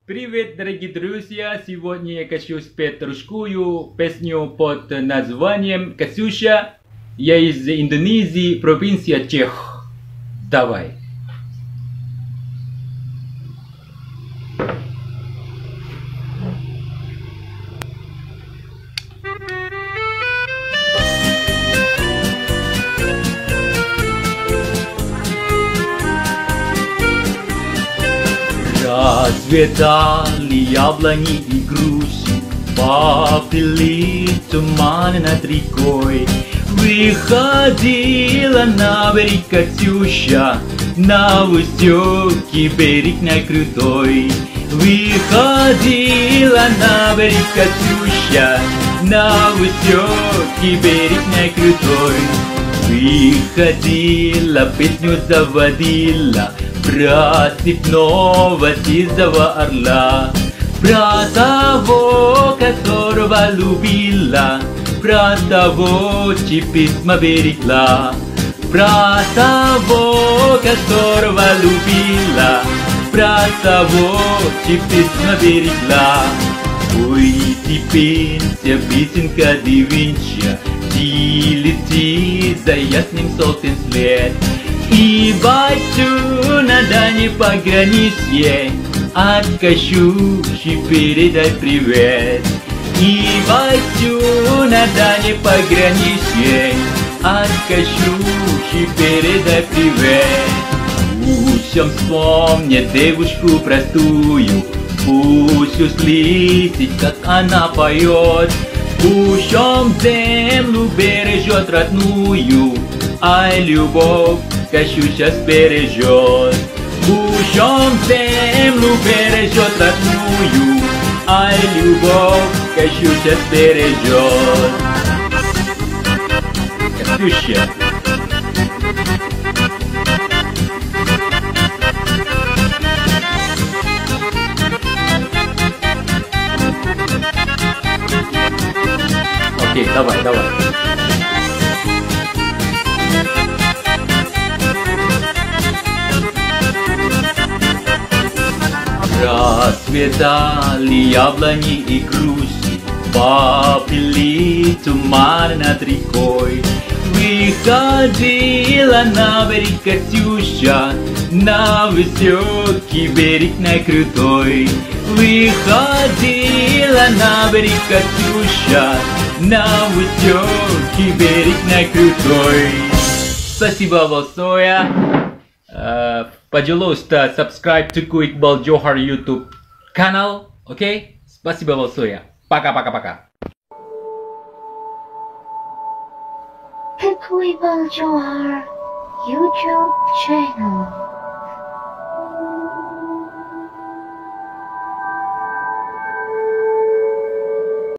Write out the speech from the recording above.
Привет, дорогие друзья! Сегодня я хочу спеть русскую песню под названием «Катюша». Я из Индонезии, провинция Чех. Давай. Расцветали яблони и груши, поплыли туманы над рекой. Выходила на берег Катюша, на высокий берег на крутой. Выходила на берег Катюша, на высокий берег на крутой. Выходила, песню заводила про степного сизого орла, про того, которого любила, про того, чьи письма берегла, про того, которого любила, про того, чьи письма берегла. Ой, теперь вся песенка девичья, летит за ясным солнцем след. И бачу на дальней пограничье, от Катюши передай привет. И бачу на дальней пограничье, от Катюши передай привет. Пусть он вспомнит девушку простую, пусть услышит, как она поет. Пусть он землю бережет родную, ай, любовь Катюша сбережет. Пусть он землю бережет родную, ай, любовь Катюша сбережет. Катюша. Окей, давай. Расцветали яблони и груши, поплыли туманы над рекой. Выходила на берег Катюша, на высокий берег на крутой. Выходила на берег Катюша, на высокий берег на крутой. Спасибо большое. Пожалуйста, subscribe to Iqbal Johar YouTube канал, окей? Спасибо большое. Пока. Iqbal Johar YouTube channel.